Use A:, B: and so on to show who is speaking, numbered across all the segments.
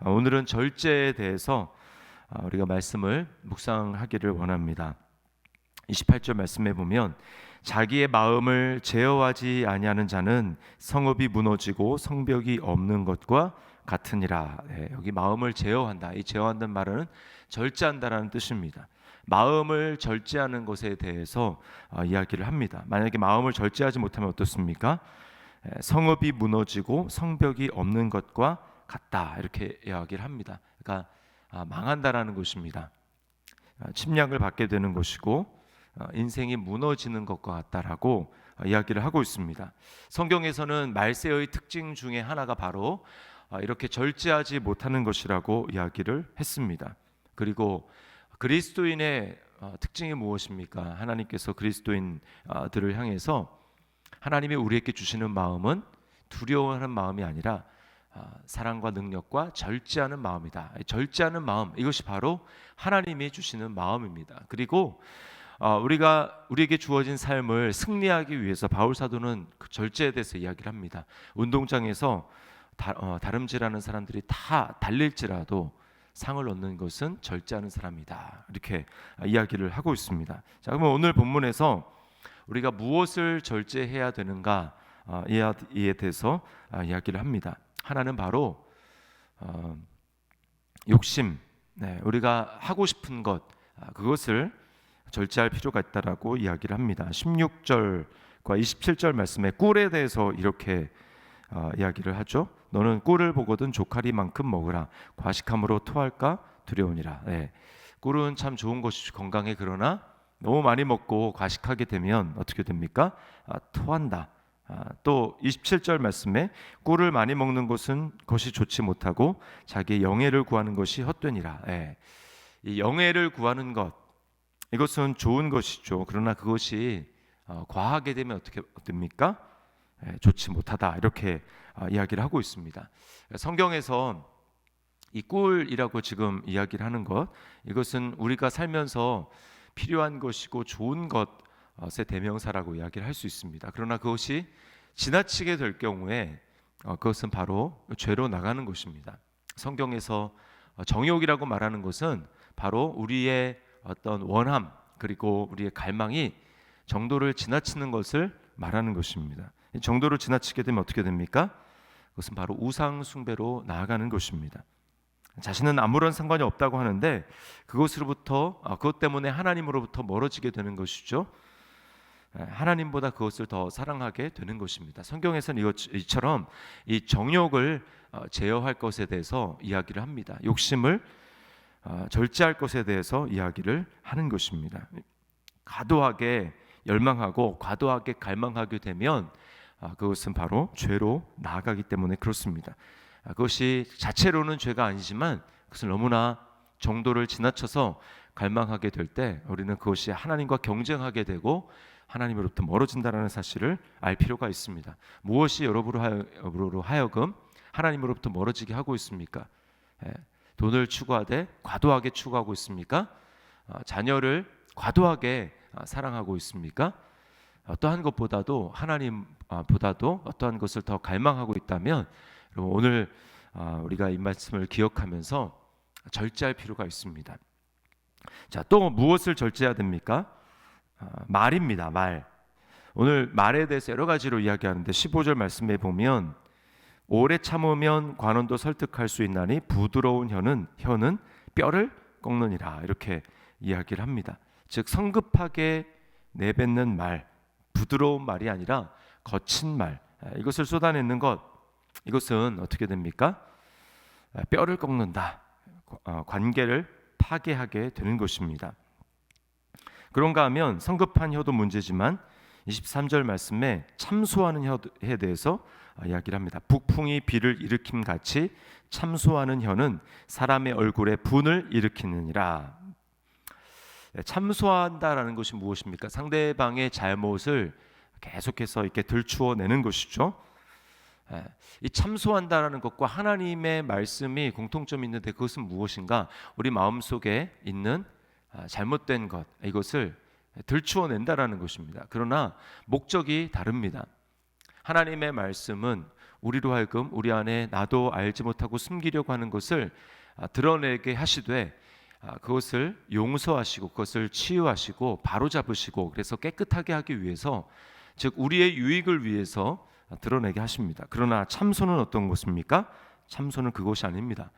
A: 오늘은 절제에 대해서 우리가 말씀을 묵상하기를 원합니다. 28절 말씀에 보면 자기의 마음을 제어하지 아니하는 자는 성읍이 무너지고 성벽이 없는 것과 같으니라. 여기 마음을 제어한다. 이 제어한다는 말은 절제한다라는 뜻입니다. 마음을 절제하는 것에 대해서 이야기를 합니다. 만약에 마음을 절제하지 못하면 어떻습니까? 성읍이 무너지고 성벽이 없는 것과 같다, 이렇게 이야기를 합니다. 그러니까 망한다라는 것입니다. 침략을 받게 되는 것이고 인생이 무너지는 것과 같다라고 이야기를 하고 있습니다. 성경에서는 말세의 특징 중에 하나가 바로 이렇게 절제하지 못하는 것이라고 이야기를 했습니다. 그리고 그리스도인의 특징이 무엇입니까? 하나님께서 그리스도인들을 향해서 하나님이 우리에게 주시는 마음은 두려워하는 마음이 아니라 사랑과 능력과 절제하는 마음이다. 절제하는 마음, 이것이 바로 하나님이 주시는 마음입니다. 그리고 우리에게 주어진 삶을 승리하기 위해서 바울 사도는 그 절제에 대해서 이야기를 합니다. 운동장에서 다름질하는 사람들이 다 달릴지라도 상을 얻는 것은 절제하는 사람이다, 이렇게 이야기를 하고 있습니다. 자, 그러면 오늘 본문에서 우리가 무엇을 절제해야 되는가, 이에 대해서 이야기를 합니다. 하나는 바로 욕심, 우리가 하고 싶은 것, 그것을 절제할 필요가 있다라고 이야기를 합니다. 16절과 27절 말씀에 꿀에 대해서 이렇게 이야기를 하죠. 너는 꿀을 보거든 조카리만큼 먹으라. 과식함으로 토할까 두려우니라. 꿀은 참 좋은 것이죠, 건강에. 그러나 너무 많이 먹고 과식하게 되면 어떻게 됩니까? 토한다. 또 27절 말씀에 꿀을 많이 먹는 것이 좋지 못하고 자기의 영예를 구하는 것이 헛되니라. 이 영예를 구하는 것, 이것은 좋은 것이죠. 그러나 그것이 과하게 되면 어떻게 됩니까? 좋지 못하다, 이렇게 이야기를 하고 있습니다. 성경에서 이 꿀이라고 지금 이야기를 하는 것, 이것은 우리가 살면서 필요한 것이고 좋은 것의 대명사라고 이야기를 할 수 있습니다. 그러나 그것이 지나치게 될 경우에 그것은 바로 죄로 나가는 것입니다. 성경에서 정욕이라고 말하는 것은 바로 우리의 어떤 원함, 그리고 우리의 갈망이 정도를 지나치는 것을 말하는 것입니다. 정도를 지나치게 되면 어떻게 됩니까? 그것은 바로 우상 숭배로 나아가는 것입니다. 자신은 아무런 상관이 없다고 하는데 그것 때문에 하나님으로부터 멀어지게 되는 것이죠. 하나님보다 그것을 더 사랑하게 되는 것입니다. 성경에서는 이처럼 이 정욕을 제어할 것에 대해서 이야기를 합니다. 욕심을 절제할 것에 대해서 이야기를 하는 것입니다. 과도하게 열망하고 과도하게 갈망하게 되면 그것은 바로 죄로 나아가기 때문에 그렇습니다. 그것이 자체로는 죄가 아니지만 그것을 너무나 정도를 지나쳐서 갈망하게 될 때 우리는 그것이 하나님과 경쟁하게 되고 하나님으로부터 멀어진다는 사실을 알 필요가 있습니다. 무엇이 여러분으로 하여금 하나님으로부터 멀어지게 하고 있습니까? 돈을 추구하되 과도하게 추구하고 있습니까? 자녀를 과도하게 사랑하고 있습니까? 어떠한 것보다도 하나님보다도 어떠한 것을 더 갈망하고 있다면 오늘 우리가 이 말씀을 기억하면서 절제할 필요가 있습니다. 자, 또 무엇을 절제해야 됩니까? 말입니다. 말. 오늘 말에 대해서 여러 가지로 이야기하는데 15절 말씀에 보면 오래 참으면 관원도 설득할 수 있나니 부드러운 혀는 뼈를 꺾느니라, 이렇게 이야기를 합니다. 즉 성급하게 내뱉는 말, 부드러운 말이 아니라 거친 말, 이것을 쏟아내는 것, 이것은 어떻게 됩니까? 뼈를 꺾는다, 관계를 파괴하게 되는 것입니다. 그런가 하면 성급한 혀도 문제지만 23절 말씀에 참소하는 혀에 대해서 이야기를 합니다. 북풍이 비를 일으킴 같이 참소하는 혀는 사람의 얼굴에 분을 일으키느니라. 참소한다라는 것이 무엇입니까? 상대방의 잘못을 계속해서 이렇게 들추어내는 것이죠. 이 참소한다라는 것과 하나님의 말씀이 공통점이 있는데 그것은 무엇인가? 우리 마음속에 있는 잘못된 것, 이것을 들추어낸다라는 것입니다. 그러나 목적이 다릅니다. 하나님의 말씀은 우리로 하여금 우리 안에 나도 알지 못하고 숨기려고 하는 것을 드러내게 하시되 그것을 용서하시고 그것을 치유하시고 바로잡으시고 그래서 깨끗하게 하기 위해서, 즉 우리의 유익을 위해서 드러내게 하십니다. 그러나 참소는 어떤 것입니까? 참소는 그것이 아닙니다.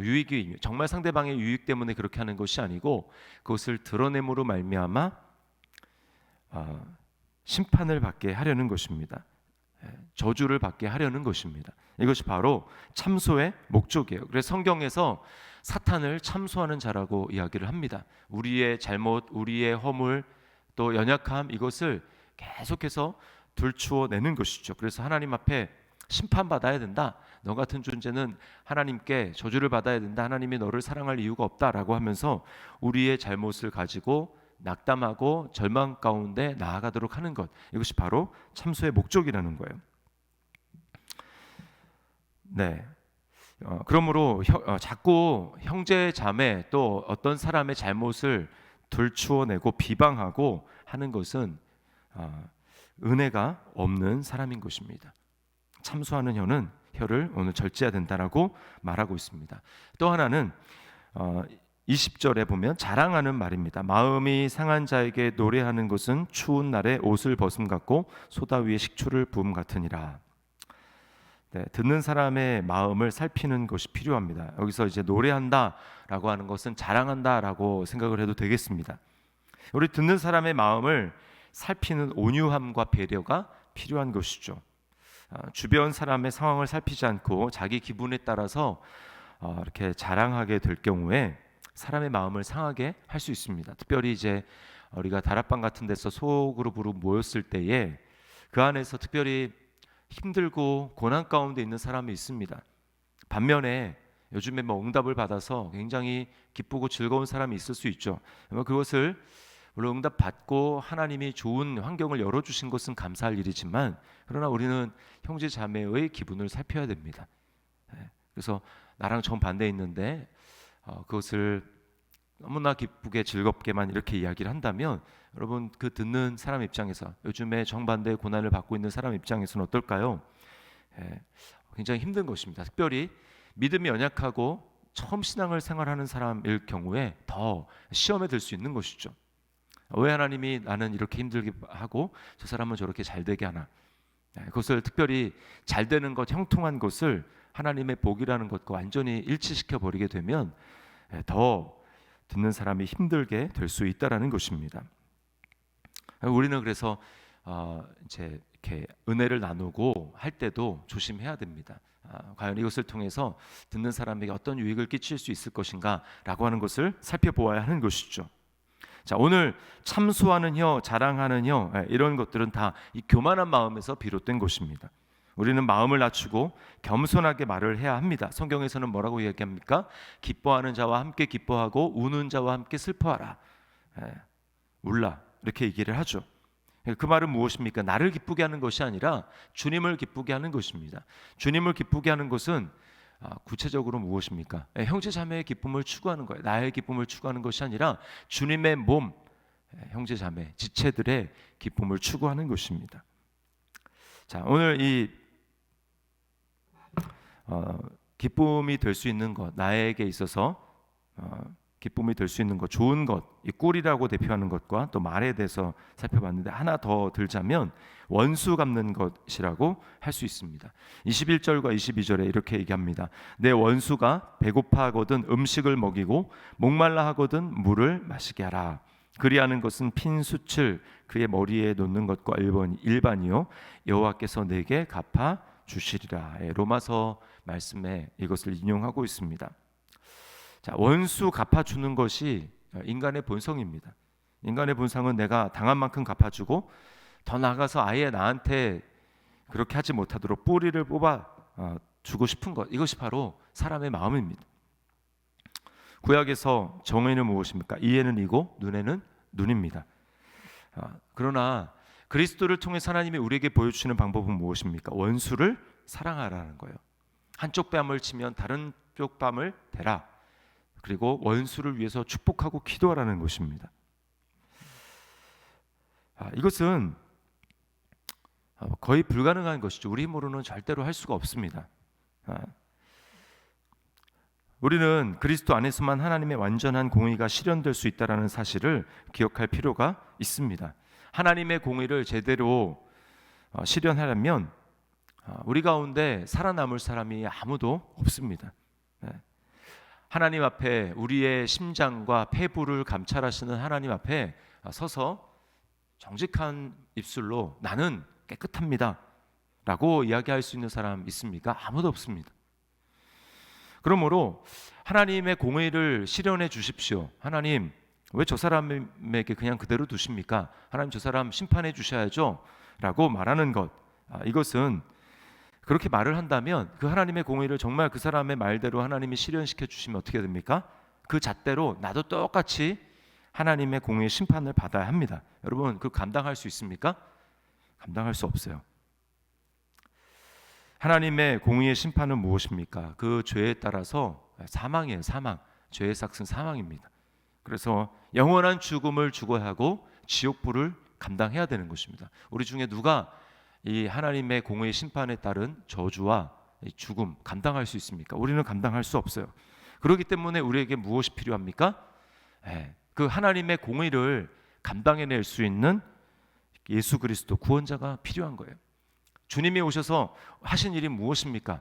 A: 유익이 정말 상대방의 유익 때문에 그렇게 하는 것이 아니고 그것을 드러냄으로 말미암아 심판을 받게 하려는 것입니다. 저주를 받게 하려는 것입니다. 이것이 바로 참소의 목적이에요. 그래서 성경에서 사탄을 참소하는 자라고 이야기를 합니다. 우리의 잘못, 우리의 허물, 또 연약함, 이것을 계속해서 들추어내는 것이죠. 그래서 하나님 앞에 심판받아야 된다, 너 같은 존재는 하나님께 저주를 받아야 된다, 하나님이 너를 사랑할 이유가 없다라고 하면서 우리의 잘못을 가지고 낙담하고 절망 가운데 나아가도록 하는 것, 이것이 바로 참소의 목적이라는 거예요. 네. 그러므로 자꾸 형제 자매 또 어떤 사람의 잘못을 들추어내고 비방하고 하는 것은 은혜가 없는 사람인 것입니다. 참소하는 혀를 오늘 절제해야 된다라고 말하고 있습니다. 또 하나는 20절에 보면 자랑하는 말입니다. 마음이 상한 자에게 노래하는 것은 추운 날에 옷을 벗음 같고 소다 위에 식초를 부음 같으니라. 네, 듣는 사람의 마음을 살피는 것이 필요합니다. 여기서 이제 노래한다라고 하는 것은 자랑한다라고 생각을 해도 되겠습니다. 우리 듣는 사람의 마음을 살피는 온유함과 배려가 필요한 것이죠. 주변 사람의 상황을 살피지 않고 자기 기분에 따라서 이렇게 자랑하게 될 경우에 사람의 마음을 상하게 할 수 있습니다. 특별히 이제 우리가 다락방 같은 데서 소그룹으로 모였을 때에 그 안에서 특별히 힘들고 고난 가운데 있는 사람이 있습니다. 반면에 요즘에 응답을 받아서 굉장히 기쁘고 즐거운 사람이 있을 수 있죠. 그것을 물론 응답 받고 하나님이 좋은 환경을 열어주신 것은 감사할 일이지만, 그러나 우리는 형제 자매의 기분을 살펴야 됩니다. 그래서 나랑 정반대에 있는데 그것을 너무나 기쁘게 즐겁게만 이렇게 이야기를 한다면, 여러분 그 듣는 사람 입장에서, 요즘에 정반대의 고난을 받고 있는 사람 입장에서는 어떨까요? 굉장히 힘든 것입니다. 특별히 믿음이 연약하고 처음 신앙을 생활하는 사람일 경우에 더 시험에 들 수 있는 것이죠. 왜 하나님이 나는 이렇게 힘들게 하고 저 사람은 저렇게 잘 되게 하나? 그것을 특별히 잘 되는 것, 형통한 것을 하나님의 복이라는 것과 완전히 일치시켜 버리게 되면 더 듣는 사람이 힘들게 될 수 있다라는 것입니다. 우리는 그래서 이제 이렇게 은혜를 나누고 할 때도 조심해야 됩니다. 과연 이것을 통해서 듣는 사람에게 어떤 유익을 끼칠 수 있을 것인가라고 하는 것을 살펴보아야 하는 것이죠. 자, 오늘 참소하는 혀, 자랑하는 혀, 이런 것들은 다 이 교만한 마음에서 비롯된 것입니다. 우리는 마음을 낮추고 겸손하게 말을 해야 합니다. 성경에서는 뭐라고 이야기합니까? 기뻐하는 자와 함께 기뻐하고 우는 자와 함께 슬퍼하라. 울라, 이렇게 얘기를 하죠. 그 말은 무엇입니까? 나를 기쁘게 하는 것이 아니라 주님을 기쁘게 하는 것입니다. 주님을 기쁘게 하는 것은 구체적으로 무엇입니까? 형제 자매의 기쁨을 추구하는 거예요. 나의 기쁨을 추구하는 것이 아니라 주님의 몸, 형제 자매, 지체들의 기쁨을 추구하는 것입니다. 자, 오늘 이 기쁨이 될 수 있는 것, 나에게 있어서 기쁨이 될 수 있는 것, 좋은 것, 이 꿀이라고 대표하는 것과 또 말에 대해서 살펴봤는데, 하나 더 들자면 원수 갚는 것이라고 할 수 있습니다. 21절과 22절에 이렇게 얘기합니다. 내 원수가 배고파하거든 음식을 먹이고 목말라 하거든 물을 마시게 하라. 그리하는 것은 핀 숯을 그의 머리에 놓는 것과 일반이요 여호와께서 내게 갚아 주시리라. 로마서 말씀에 이것을 인용하고 있습니다. 자, 원수 갚아주는 것이 인간의 본성입니다. 인간의 본성은 내가 당한 만큼 갚아주고 더 나아가서 아예 나한테 그렇게 하지 못하도록 뿌리를 뽑아 주고 싶은 것, 이것이 바로 사람의 마음입니다. 구약에서 정의는 무엇입니까? 이에는 이고 눈에는 눈입니다. 그러나 그리스도를 통해 하나님이 우리에게 보여주시는 방법은 무엇입니까? 원수를 사랑하라는 거예요. 한쪽 뺨을 치면 다른 쪽 뺨을 대라. 그리고 원수를 위해서 축복하고 기도하라는 것입니다. 이것은 거의 불가능한 것이죠. 우리 힘으로는 절대로 할 수가 없습니다. 우리는 그리스도 안에서만 하나님의 완전한 공의가 실현될 수 있다는 사실을 기억할 필요가 있습니다. 하나님의 공의를 제대로 실현하려면 우리 가운데 살아남을 사람이 아무도 없습니다. 하나님 앞에 우리의 심장과 폐부를 감찰하시는 하나님 앞에 서서 정직한 입술로 나는 깨끗합니다 라고 이야기할 수 있는 사람 있습니까? 아무도 없습니다. 그러므로 하나님의 공의를 실현해 주십시오. 하나님, 왜 저 사람에게 그냥 그대로 두십니까? 하나님, 저 사람 심판해 주셔야죠 라고 말하는 것, 이것은 그렇게 말을 한다면 그 하나님의 공의를 정말 그 사람의 말대로 하나님이 실현시켜 주시면 어떻게 됩니까? 그 잣대로 나도 똑같이 하나님의 공의의 심판을 받아야 합니다. 여러분, 그 감당할 수 있습니까? 감당할 수 없어요. 하나님의 공의의 심판은 무엇입니까? 그 죄에 따라서 사망이에요. 사망. 죄의 삭은 사망입니다. 그래서 영원한 죽음을 죽어야 하고 지옥불을 감당해야 되는 것입니다. 우리 중에 누가 이 하나님의 공의의 심판에 따른 저주와 죽음 감당할 수 있습니까? 우리는 감당할 수 없어요. 그렇기 때문에 우리에게 무엇이 필요합니까? 그 하나님의 공의를 감당해낼 수 있는 예수 그리스도 구원자가 필요한 거예요. 주님이 오셔서 하신 일이 무엇입니까?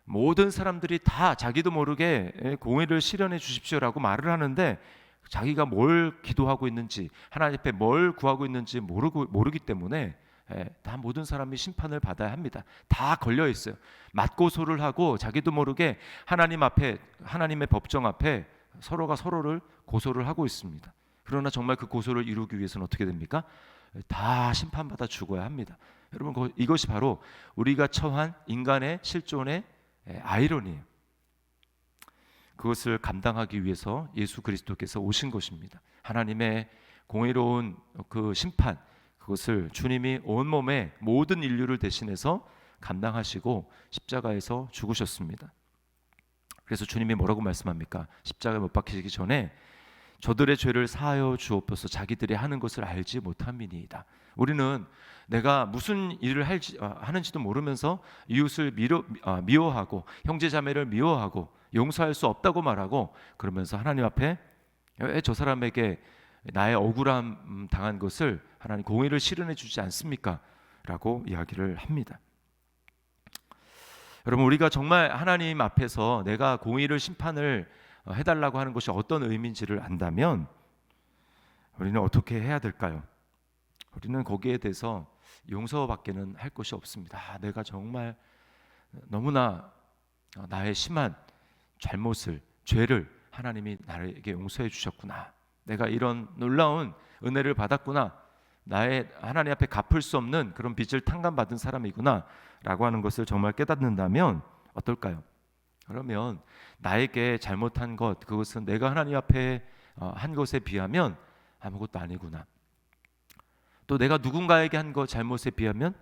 A: 모든 사람들이 다 자기도 모르게 공의를 실현해 주십시오라고 말을 하는데 자기가 뭘 기도하고 있는지 하나님 앞에 뭘 구하고 있는지 모르기 때문에 다 모든 사람이 심판을 받아야 합니다. 다 걸려 있어요. 맞고소를 하고 자기도 모르게 하나님 앞에 하나님의 법정 앞에 서로가 서로를 고소를 하고 있습니다. 그러나 정말 그 고소를 이루기 위해서는 어떻게 됩니까? 다 심판받아 죽어야 합니다. 여러분, 이것이 바로 우리가 처한 인간의 실존의 아이러니예요. 그것을 감당하기 위해서 예수 그리스도께서 오신 것입니다. 하나님의 공의로운 그 심판, 그것을 주님이 온몸에 모든 인류를 대신해서 감당하시고 십자가에서 죽으셨습니다. 그래서 주님이 뭐라고 말씀합니까? 십자가에 못 박히시기 전에 저들의 죄를 사하여 주옵소서, 자기들이 하는 것을 알지 못함이니이다. 우리는 내가 무슨 일을 하는지도 모르면서 이웃을 미워하고 형제 자매를 미워하고 용서할 수 없다고 말하고, 그러면서 하나님 앞에 왜 저 사람에게 나의 억울함 당한 것을 하나님 공의를 실현해 주지 않습니까? 라고 이야기를 합니다. 여러분, 우리가 정말 하나님 앞에서 내가 공의를 심판을 해달라고 하는 것이 어떤 의미인지를 안다면 우리는 어떻게 해야 될까요? 우리는 거기에 대해서 용서밖에는 할 것이 없습니다. 내가 정말 너무나 나의 심한 잘못을, 죄를 하나님이 나에게 용서해 주셨구나. 내가 이런 놀라운 은혜를 받았구나. 나의 하나님 앞에 갚을 수 없는 그런 빚을 탕감받은 사람이구나 라고 하는 것을 정말 깨닫는다면 어떨까요? 그러면 나에게 잘못한 것, 그것은 내가 하나님 앞에 한 것에 비하면 아무것도 아니구나. 또 내가 누군가에게 한 것 잘못에 비하면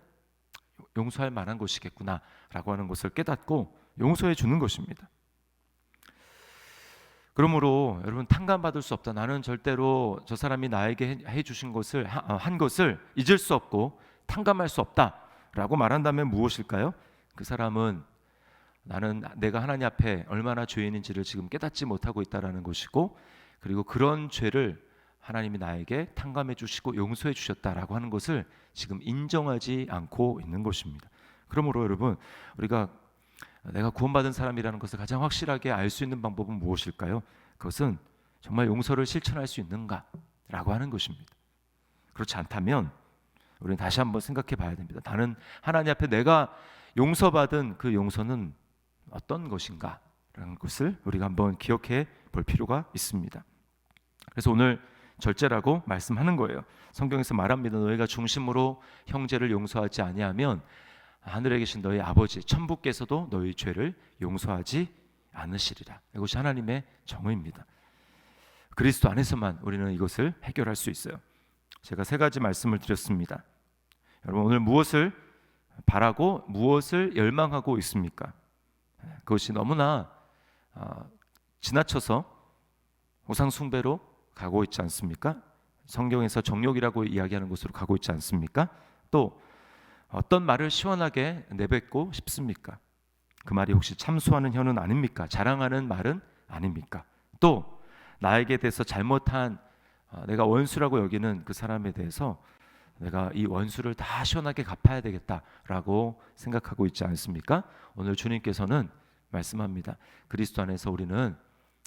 A: 용서할 만한 것이겠구나 라고 하는 것을 깨닫고 용서해 주는 것입니다. 그러므로 여러분, 탕감받을 수 없다. 나는 절대로 저 사람이 나에게 해주신 것을 한 것을 잊을 수 없고 탕감할 수 없다라고 말한다면 무엇일까요? 그 사람은 내가 하나님 앞에 얼마나 죄인인지를 지금 깨닫지 못하고 있다라는 것이고, 그리고 그런 죄를 하나님이 나에게 탕감해 주시고 용서해 주셨다라고 하는 것을 지금 인정하지 않고 있는 것입니다. 그러므로 여러분, 우리가 내가 구원받은 사람이라는 것을 가장 확실하게 알 수 있는 방법은 무엇일까요? 그것은 정말 용서를 실천할 수 있는가라고 하는 것입니다. 그렇지 않다면 우리는 다시 한번 생각해 봐야 됩니다. 나는 하나님 앞에 내가 용서받은 그 용서는 어떤 것인가라는 것을 우리가 한번 기억해 볼 필요가 있습니다. 그래서 오늘 절제라고 말씀하는 거예요. 성경에서 말합니다. 너희가 중심으로 형제를 용서하지 아니하면 하늘에 계신 너희 아버지 천부께서도 너희 죄를 용서하지 않으시리라. 이것이 하나님의 정의입니다. 그리스도 안에서만 우리는 이것을 해결할 수 있어요. 제가 3가지 말씀을 드렸습니다. 여러분, 오늘 무엇을 바라고 무엇을 열망하고 있습니까? 그것이 너무나 지나쳐서 우상 숭배로 가고 있지 않습니까? 성경에서 정욕이라고 이야기하는 곳으로 가고 있지 않습니까? 또 어떤 말을 시원하게 내뱉고 싶습니까? 그 말이 혹시 참소하는 혀는 아닙니까? 자랑하는 말은 아닙니까? 또 나에게 대해서 잘못한 내가 원수라고 여기는 그 사람에 대해서 내가 이 원수를 다 시원하게 갚아야 되겠다라고 생각하고 있지 않습니까? 오늘 주님께서는 말씀합니다. 그리스도 안에서 우리는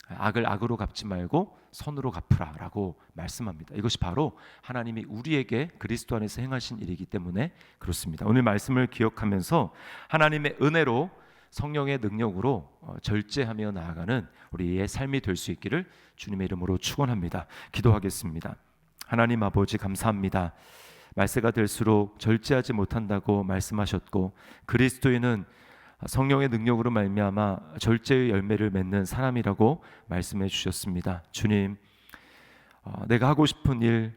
A: 악을 악으로 갚지 말고 선으로 갚으라라고 말씀합니다. 이것이 바로 하나님이 우리에게 그리스도 안에서 행하신 일이기 때문에 그렇습니다. 오늘 말씀을 기억하면서 하나님의 은혜로 성령의 능력으로 절제하며 나아가는 우리의 삶이 될 수 있기를 주님의 이름으로 축원합니다. 기도하겠습니다. 하나님 아버지 감사합니다. 말세가 될수록 절제하지 못한다고 말씀하셨고 그리스도인은 성령의 능력으로 말미암아 절제의 열매를 맺는 사람이라고 말씀해 주셨습니다. 주님, 내가 하고 싶은 일,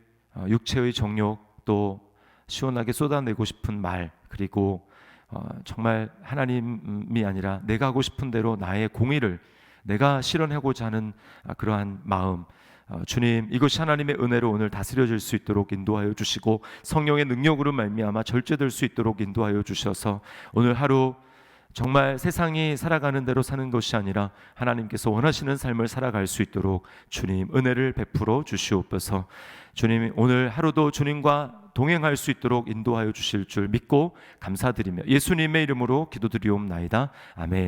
A: 육체의 정욕, 또 시원하게 쏟아내고 싶은 말, 그리고 정말 하나님이 아니라 내가 하고 싶은 대로 나의 공의를 내가 실현하고자 하는 그러한 마음, 주님, 이것이 하나님의 은혜로 오늘 다스려질 수 있도록 인도하여 주시고 성령의 능력으로 말미암아 절제될 수 있도록 인도하여 주셔서 오늘 하루 정말 세상이 살아가는 대로 사는 것이 아니라 하나님께서 원하시는 삶을 살아갈 수 있도록 주님 은혜를 베풀어 주시옵소서. 주님, 오늘 하루도 주님과 동행할 수 있도록 인도하여 주실 줄 믿고 감사드리며 예수님의 이름으로 기도드리옵나이다. 아멘.